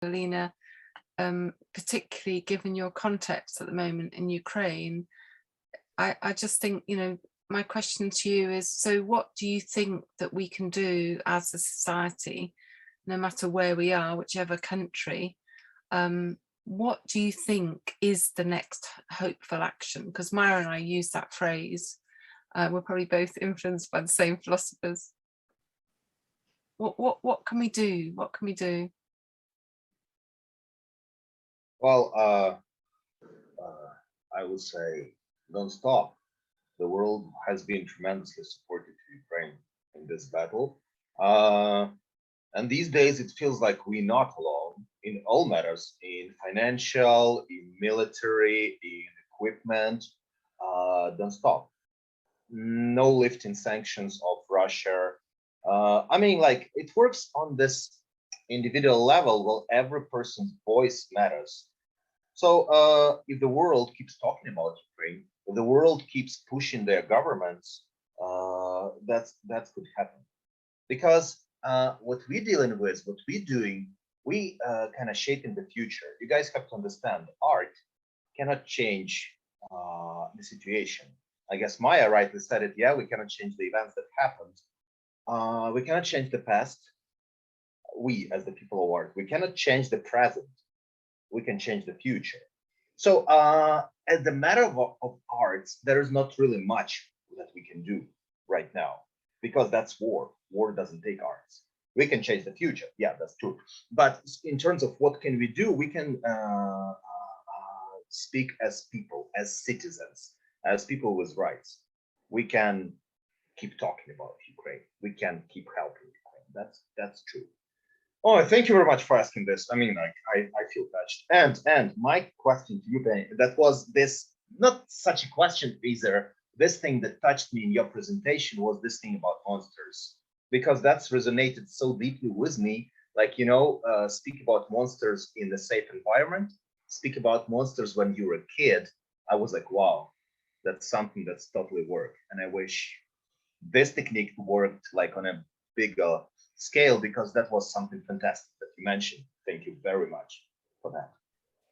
Alina, particularly given your context at the moment in Ukraine, I just think, my question to you is, so what do you think that we can do as a society, no matter where we are, whichever country, what do you think is the next hopeful action? Because Maya and I use that phrase. We're probably both influenced by the same philosophers. What can we do? What can we do? Well, I would say don't stop. The world has been tremendously supportive to Ukraine in this battle. And these days, it feels like we're not alone in all matters, in financial, in military, in equipment. Don't stop. No lifting sanctions of Russia. I mean, like, it works on this individual level. Well, every person's voice matters. So if the world keeps talking about Ukraine, if the world keeps pushing their governments, that could happen. Because what we're dealing with, what we're doing, we kind of shaping the future. You guys have to understand, art cannot change the situation. I guess Maya rightly said it. Yeah, we cannot change the events that happened. We cannot change the past. We, as the people of art, we cannot change the present. We can change the future. So as the matter of arts, there is not really much that we can do right now, because that's war. War doesn't take arts. We can change the future. Yeah, that's true. But in terms of what can we do, we can speak as people, as citizens, as people with rights. We can keep talking about Ukraine. We can keep helping Ukraine. That's true. Oh, thank you very much for asking this. I mean, like, I feel touched. And my question to you, Penny, that was this, not such a question either. This thing that touched me in your presentation was this thing about monsters, because that's resonated so deeply with me. Like, speak about monsters in a safe environment, speak about monsters when you were a kid. I was like, wow, that's something that's totally worked. And I wish this technique worked like on a bigger scale, because that was something fantastic that you mentioned. Thank you very much for that.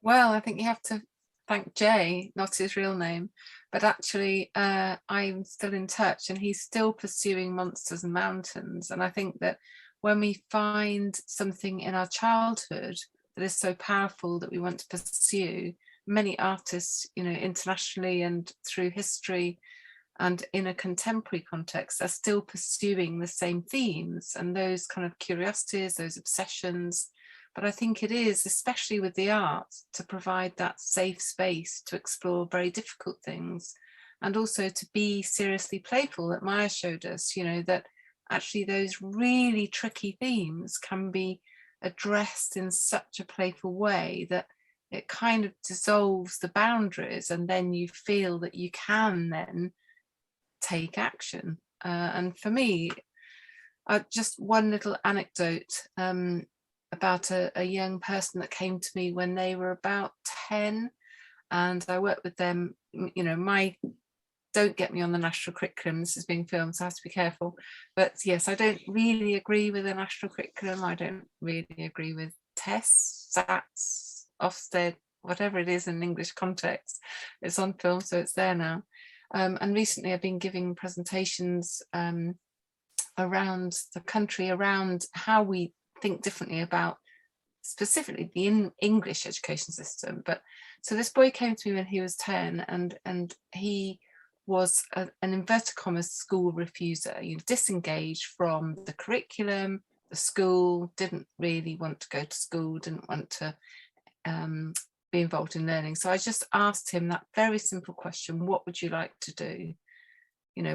Well, I think you have to thank Jay, not his real name, but actually I'm still in touch and he's still pursuing Monsters and Mountains. And I think that when we find something in our childhood that is so powerful that we want to pursue, many artists, internationally and through history and in a contemporary context, are still pursuing the same themes and those kind of curiosities, those obsessions. But I think it is, especially with the arts, to provide that safe space to explore very difficult things, and also to be seriously playful, that Maya showed us, that actually those really tricky themes can be addressed in such a playful way that it kind of dissolves the boundaries, and then you feel that you can then take action. And for me, just one little anecdote about a young person that came to me when they were about 10, and I worked with them. Don't get me on the national curriculum, this is being filmed, so I have to be careful, but yes, I don't really agree with the national curriculum. I don't really agree with tests, SATs, Ofsted, whatever it is in English context. It's on film, so it's there now. And recently I've been giving presentations around the country, around how we think differently about specifically the English education system. But so this boy came to me when he was 10, and he was an inverted commas school refuser, disengaged from the curriculum, the school, didn't really want to go to school, didn't want to be involved in learning. So I just asked him that very simple question: what would you like to do?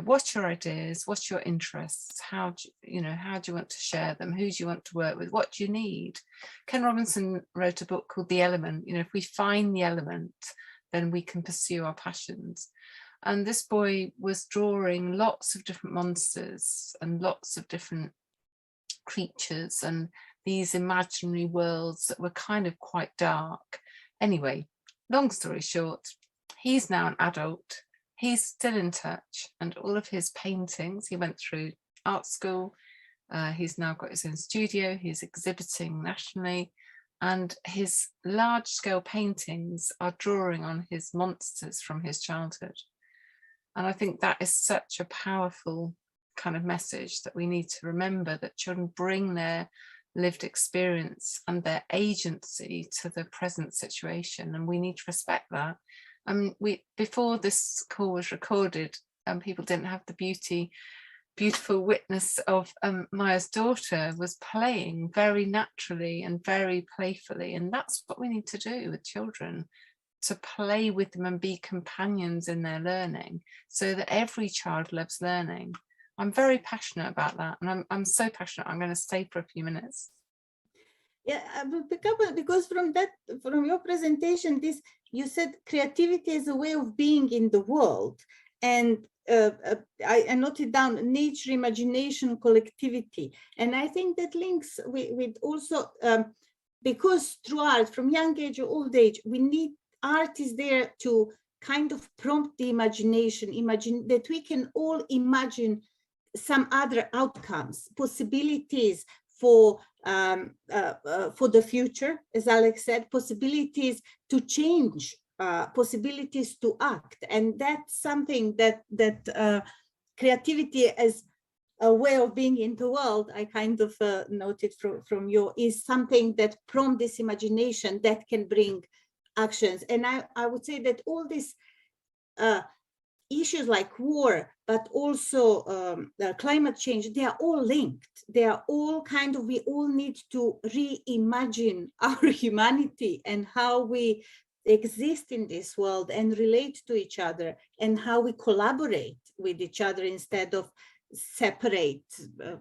What's your ideas? What's your interests? How do you want to share them? Who do you want to work with? What do you need? Ken Robinson wrote a book called The Element. If we find the element, then we can pursue our passions. And this boy was drawing lots of different monsters and lots of different creatures and these imaginary worlds that were kind of quite dark. Anyway, long story short, he's now an adult. He's still in touch, and all of his paintings, he went through art school. He's now got his own studio. He's exhibiting nationally. and his large-scale paintings are drawing on his monsters from his childhood. And I think that is such a powerful kind of message, that we need to remember that children bring their lived experience and their agency to the present situation, and we need to respect that. Before this call was recorded, people didn't have the beautiful witness of Maya's daughter was playing very naturally and very playfully, and that's what we need to do with children, to play with them and be companions in their learning, so that every child loves learning. I'm very passionate about that, and I'm so passionate I'm going to stay for a few minutes. Yeah, because from your presentation, you said creativity is a way of being in the world, and I noted down nature, imagination, collectivity, and I think that links with also because through art, from young age or old age, we need art is there to kind of prompt the imagination, imagine that we can all imagine some other outcomes, possibilities for the future, as Alex said, possibilities to change, possibilities to act, and that's something that creativity as a way of being in the world, I kind of noted from you, is something that prompts this imagination that can bring actions. And I would say that all these issues like war, but also climate change, they are all linked. They are all kind of, we all need to reimagine our humanity and how we exist in this world and relate to each other, and how we collaborate with each other instead of separate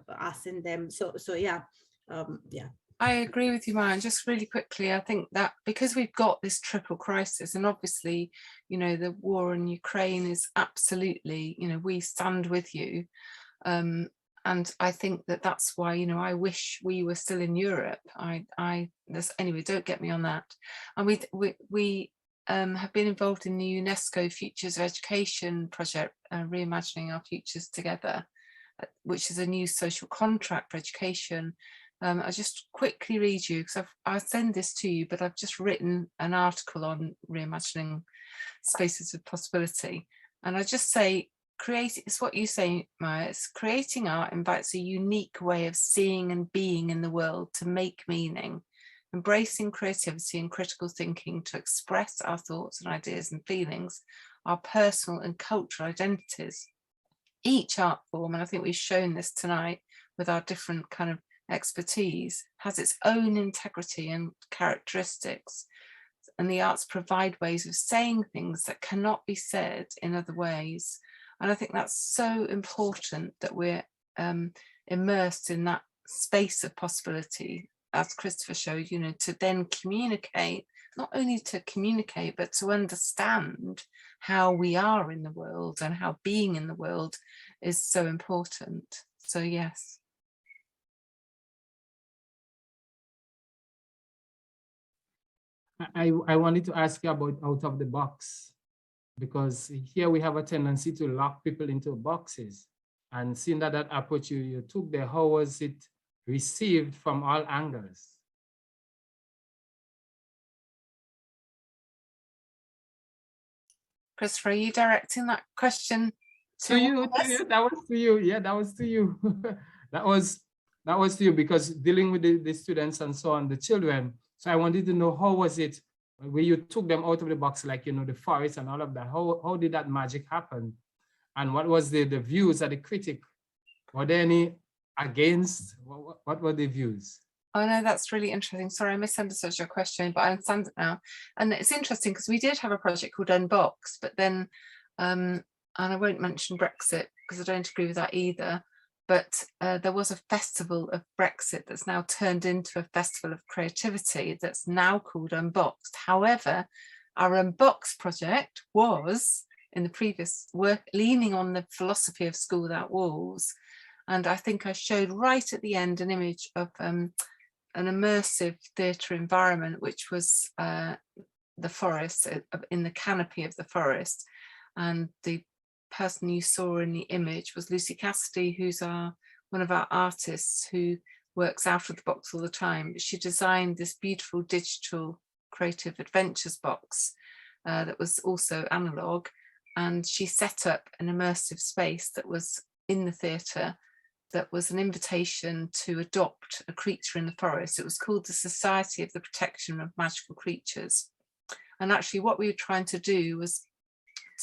us and them. So yeah, yeah. I agree with you, Maya. Just really quickly, I think that because we've got this triple crisis, and obviously, you know, the war in Ukraine is absolutely, you know, we stand with you. And I think that that's why, you know, I wish we were still in Europe. Anyway, don't get me on that. And we have been involved in the UNESCO Futures of Education project, Reimagining Our Futures Together, which is a new social contract for education. I'll just quickly read you, because I'll send this to you, but I've just written an article on reimagining spaces of possibility. And I just say, it's what you say, Maya, it's creating art invites a unique way of seeing and being in the world to make meaning, embracing creativity and critical thinking to express our thoughts and ideas and feelings, our personal and cultural identities. Each art form, and I think we've shown this tonight with our different kind of expertise, has its own integrity and characteristics, and the arts provide ways of saying things that cannot be said in other ways. And I think that's so important, that we're immersed in that space of possibility, as Christopher showed, you know, to then communicate, not only to communicate, but to understand how we are in the world and how being in the world is so important. So yes. I wanted to ask you about out of the box, because here we have a tendency to lock people into boxes, and seeing that approach you took there, how was it received from all angles? Christopher, are you directing that question to you? That was to you. Yeah, that was to you. that was to you, because dealing with the students and so on, the children. So I wanted to know, how was it when you took them out of the box, like, you know, the forest and all of that? How did that magic happen? And what was the views of the critic? Were there any against? What were the views? Oh no, that's really interesting. Sorry, I misunderstood your question, but I understand it now. And it's interesting because we did have a project called Unbox, but then, and I won't mention Brexit because I don't agree with that either, but there was a festival of Brexit that's now turned into a festival of creativity that's now called Unboxed. However, our Unboxed project was, in the previous work, leaning on the philosophy of School Without Walls. And I think I showed right at the end an image of an immersive theatre environment, which was the forest, in the canopy of the forest. And the person you saw in the image was Lucy Cassidy, who's one of our artists, who works out of the box all the time. But she designed this beautiful digital creative adventures box that was also analog, and she set up an immersive space that was in the theatre that was an invitation to adopt a creature in the forest. It was called the Society of the Protection of Magical Creatures. And actually what we were trying to do was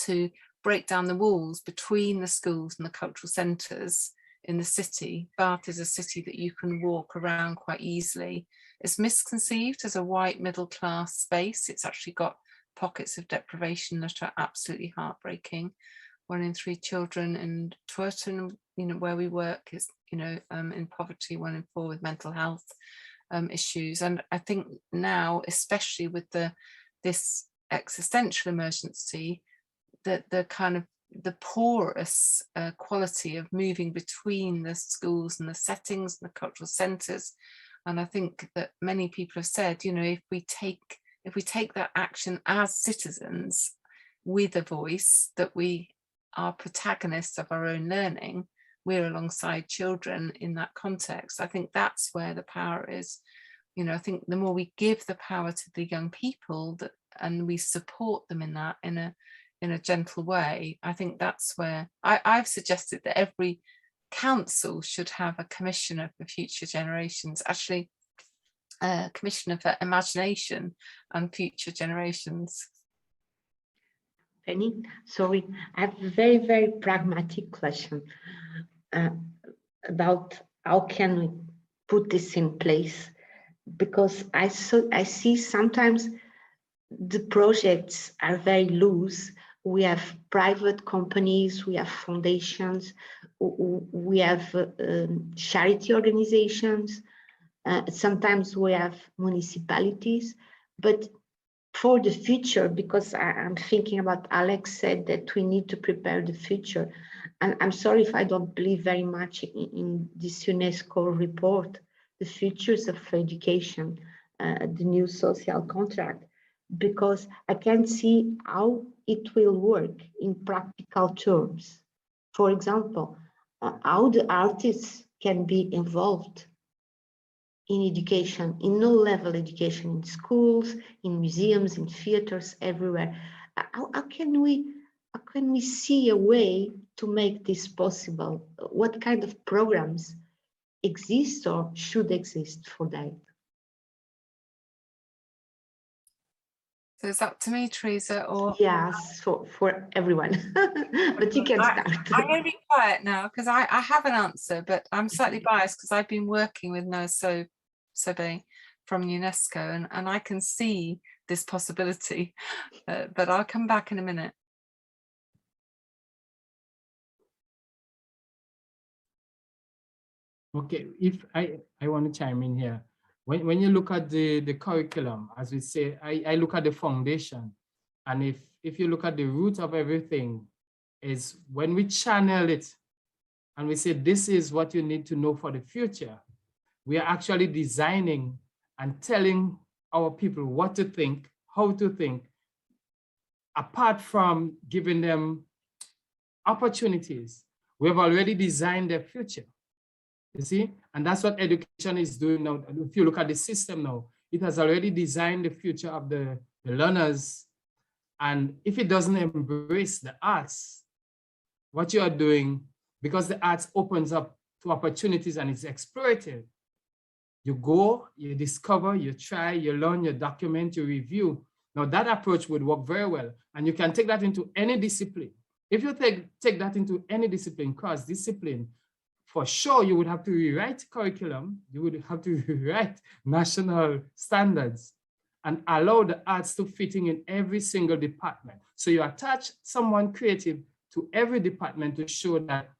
to break down the walls between the schools and the cultural centres in the city. Bath is a city that you can walk around quite easily. It's misconceived as a white middle class space. It's actually got pockets of deprivation that are absolutely heartbreaking. 1 in 3 children in Twerton, where we work, is in poverty. 1 in 4 with mental health issues. And I think now, especially with this existential emergency, that the porous quality of moving between the schools and the settings and the cultural centres. And I think that many people have said, if we take that action as citizens with a voice, that we are protagonists of our own learning, we're alongside children in that context. I think that's where the power is. I think the more we give the power to the young people and we support them in that in a gentle way, I think that's where I've suggested that every council should have a commissioner for future generations, actually a commissioner for imagination and future generations. Penny, sorry, I have a very, very pragmatic question about how can we put this in place, because I see sometimes the projects are very loose. We have private companies, we have foundations, we have charity organizations, sometimes we have municipalities, but for the future, because I'm thinking about Alex said that we need to prepare the future. And I'm sorry if I don't believe very much in this UNESCO report, the futures of education, the new social contract, because I can see how it will work in practical terms. For example, how the artists can be involved in education, in all level education, in schools, in museums, in theaters, everywhere. How can we see a way to make this possible? What kind of programs exist or should exist for that? So it's up to me, Teresa, or? Yes, for everyone, but you can start. I'm going to be quiet now because I have an answer, but I'm slightly biased because I've been working with Noah Sobe from UNESCO, and I can see this possibility, but I'll come back in a minute. Okay, if I want to chime in here. When you look at the curriculum, as we say, I look at the foundation. And if you look at the root of everything, is when we channel it and we say, this is what you need to know for the future, we are actually designing and telling our people what to think, how to think, apart from giving them opportunities. We have already designed their future. You see, and that's what education is doing now. If you look at the system now, it has already designed the future of the learners. And if it doesn't embrace the arts, what you are doing, because the arts opens up to opportunities and it's explorative. You go, you discover, you try, you learn, you document, you review. Now that approach would work very well. And you can take that into any discipline. If you take that into any discipline, cross discipline, for sure, you would have to rewrite curriculum, you would have to rewrite national standards and allow the arts to fit in every single department. So you attach someone creative to every department to show that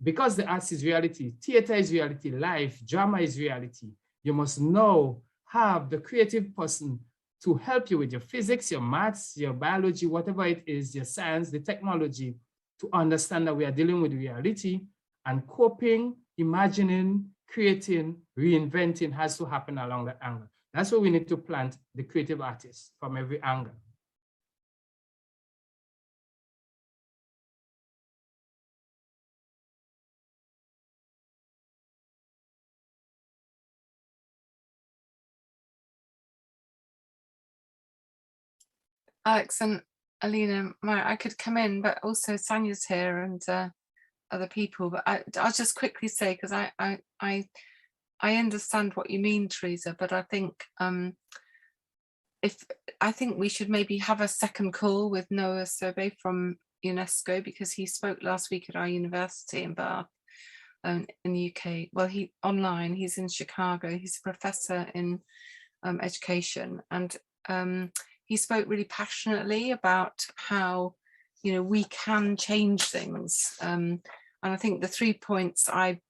because the arts is reality, theater is reality, life, drama is reality, you must now have the creative person to help you with your physics, your maths, your biology, whatever it is, your science, the technology, to understand that we are dealing with reality. And coping, imagining, creating, reinventing has to happen along that angle. That's where we need to plant the creative artists from every angle. Alex and Alina, I could come in, but also Sanya's here and other people. But I'll just quickly say, because I understand what you mean, Teresa, but I think I think we should maybe have a second call with Noah Sobe from UNESCO, because he spoke last week at our university in Bath, in the UK. Well, he's in Chicago. He's a professor in education, and he spoke really passionately about how, you know, we can change things. And I think the 3 points I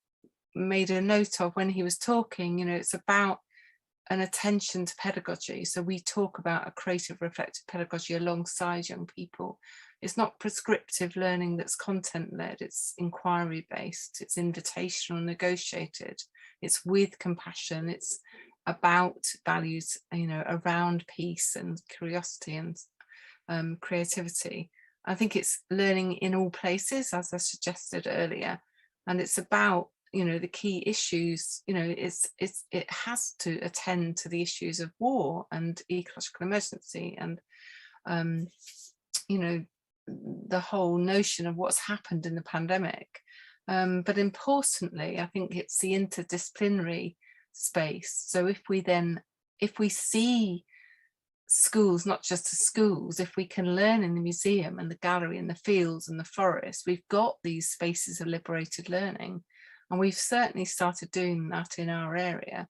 made a note of when he was talking, you know, it's about an attention to pedagogy. So we talk about a creative reflective pedagogy alongside young people. It's not prescriptive learning that's content led, it's inquiry based, it's invitational, negotiated, it's with compassion, it's about values, you know, around peace and curiosity and creativity. I think it's learning in all places, as I suggested earlier, and it's about, you know, the key issues. You know, it has to attend to the issues of war and ecological emergency, and you know, the whole notion of what's happened in the pandemic. But importantly, I think it's the interdisciplinary space. So if we see schools not just as schools, if we can learn in the museum and the gallery and the fields and the forest, we've got these spaces of liberated learning. And we've certainly started doing that in our area.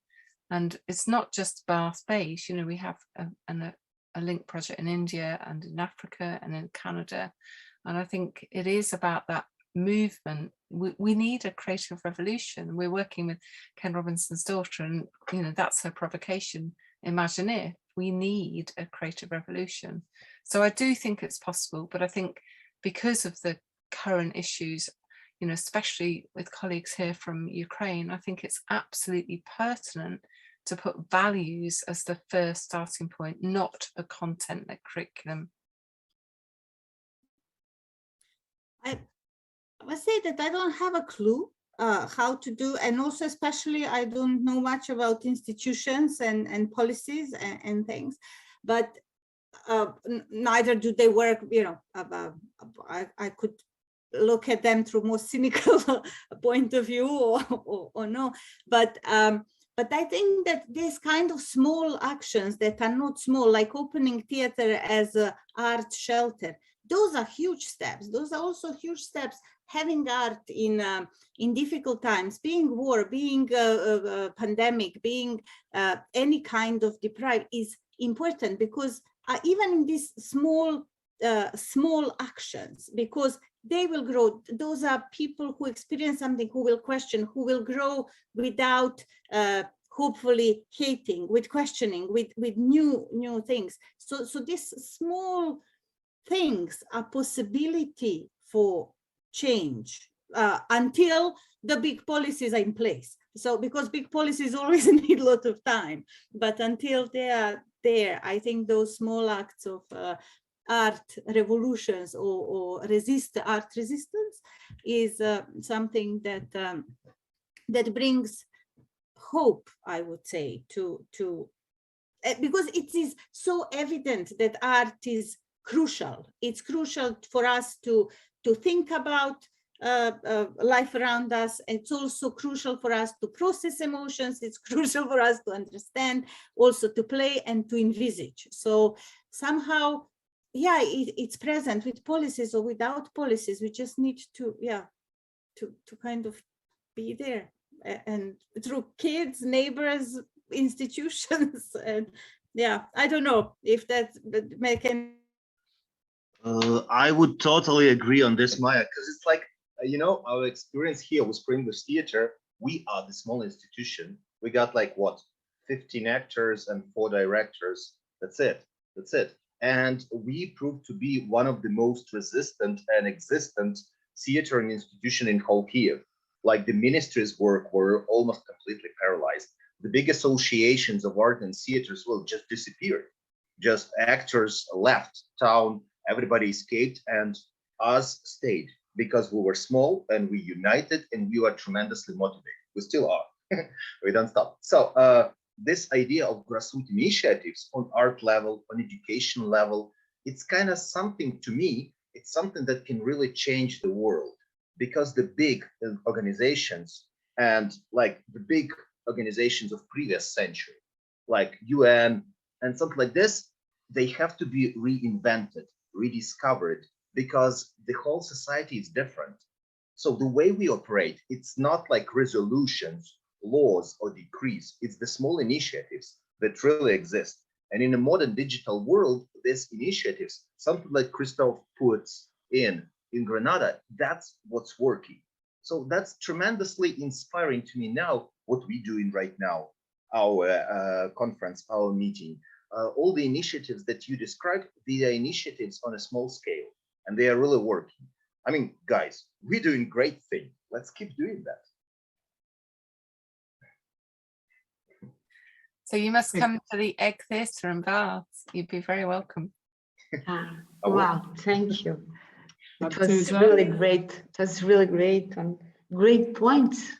And it's not just Bath-based, you know, we have a link project in India and in Africa and in Canada. And I think it is about that movement. We need a creative revolution. We're working with Ken Robinson's daughter, and, you know, that's her provocation. Imagine if we need a creative revolution. So I do think it's possible, but I think because of the current issues, you know, especially with colleagues here from Ukraine, I think it's absolutely pertinent to put values as the first starting point, not a content-led curriculum. I must say that I don't have a clue how to do, and also especially I don't know much about institutions and policies and things, but neither do they work, you know, I could look at them through more cynical point of view or no, but I think that these kind of small actions that are not small, like opening theater as an art shelter, those are huge steps. Those are also huge steps. Having art in difficult times, being war, being pandemic, being any kind of deprived, is important, because even in these small actions, because they will grow. Those are people who experience something, who will question, who will grow without hopefully hating, with questioning, with new things. So these small things are possibility for change until the big policies are in place. So because big policies always need a lot of time, but until they are there, I think those small acts of art revolutions or art resistance is something that that brings hope, I would say, to because it is so evident that art is crucial. It's crucial for us to think about life around us. It's also crucial for us to process emotions. It's crucial for us to understand, also to play and to envisage. So somehow, yeah, it's present with policies or without policies. We just need to, yeah, to kind of be there, and through kids, neighbors, institutions, and yeah, I don't know if that can. I would totally agree on this, Maya, because it's like, you know, our experience here with English Theater, we are the small institution. We got like what, 15 actors and 4 directors. That's it. That's it. And we proved to be one of the most resistant and existent theater and institution in whole Kiev. Like the ministry's work were almost completely paralyzed. The big associations of art and theaters will just disappeared. Just actors left town, everybody escaped, and us stayed because we were small and we united and we were tremendously motivated. We still are. We don't stop. So this idea of grassroots initiatives on art level, on education level, it's kind of something, to me, it's something that can really change the world, because the big organizations and like the big organizations of previous century, like UN and something like this, they have to be reinvented, rediscovered, because the whole society is different. So the way we operate, it's not like resolutions, laws, or decrees. It's the small initiatives that really exist. And in a modern digital world, these initiatives, something like Christoph puts in Granada, that's what's working. So that's tremendously inspiring to me now, what we're doing right now, our conference, our meeting. All the initiatives that you described, these are initiatives on a small scale, and they are really working. I mean, guys, we're doing great thing. Let's keep doing that. So you must come to the Egg Theatre in Bath. You'd be very welcome. Wow, thank you. It was Teresa? really great. It was really great and great points.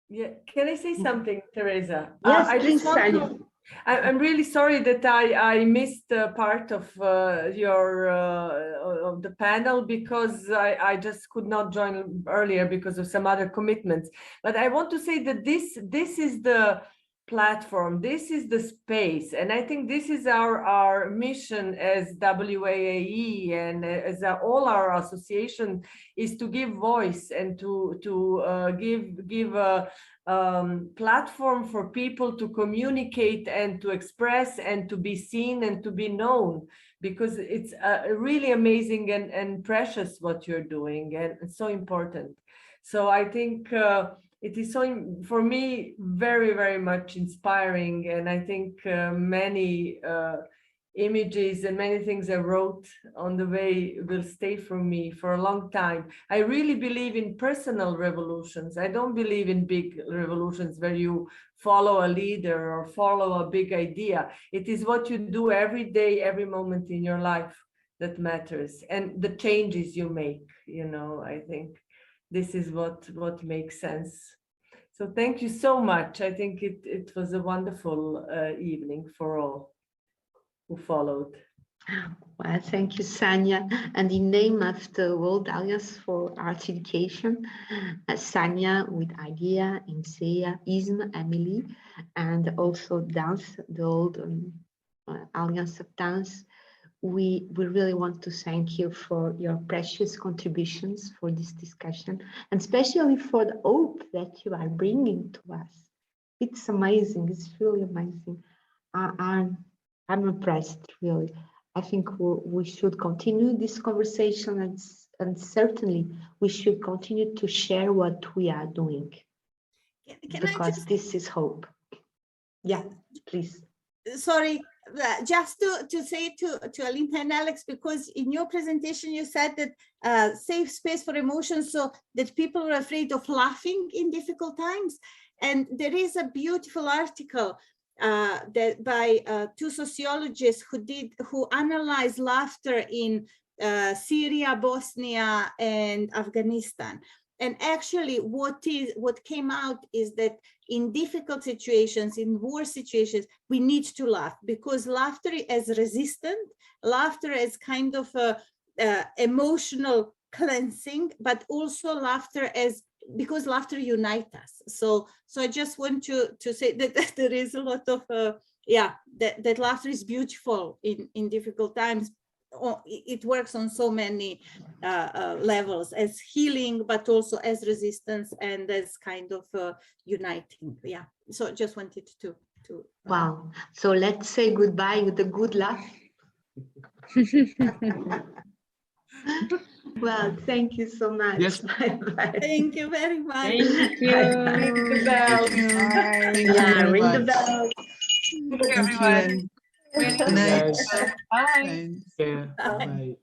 Yeah, can I say something, Teresa? Yes, I please, just want Sally. to. I'm really sorry that I missed part of your of the panel, because I just could not join earlier because of some other commitments. But I want to say that this is the platform, this is the space, and I think this is our mission as WAAE and as all our association, is to give voice and to give a platform for people to communicate and to express and to be seen and to be known, because it's really amazing and precious what you're doing, and it's so important. So I think it is so, for me, very, very much inspiring. And I think many images and many things I wrote on the way will stay for me for a long time. I really believe in personal revolutions. I don't believe in big revolutions where you follow a leader or follow a big idea. It is what you do every day, every moment in your life that matters, and the changes you make, you know. I think this is what makes sense. So thank you so much. I think it was a wonderful evening for all who followed. Well, thank you, Sanya. And in name of the World Alliance for Arts Education, Sanya with IDEA, INSEA, ISM, Emily, and also Dance, the old Alliance of Dance. We really want to thank you for your precious contributions for this discussion, and especially for the hope that you are bringing to us. It's amazing. It's really amazing. I'm impressed, really. I think we should continue this conversation, and certainly we should continue to share what we are doing, because this is hope. Yeah, please. Sorry, just to say to Alinta and Alex, because in your presentation you said that safe space for emotions, so that people are afraid of laughing in difficult times. And there is a beautiful article that by two sociologists who analyzed laughter in Syria, Bosnia, and Afghanistan. And actually what came out is that in difficult situations, in war situations, we need to laugh, because laughter as resistant, laughter as kind of a emotional cleansing, but also laughter as, because laughter unites us. So I just want to say that there is a lot of, that laughter is beautiful in difficult times. It works on so many levels, as healing, but also as resistance and as kind of uniting. Yeah, so just wanted to Wow. So let's say goodbye with a good laugh. Well, thank you so much. Yes. Bye-bye. Thank you very much. Thank you. Ring the bell. Thank you Yeah, very ring the much. bell. Thank you, everyone. Really Good good. night. Bye. Yeah. Bye.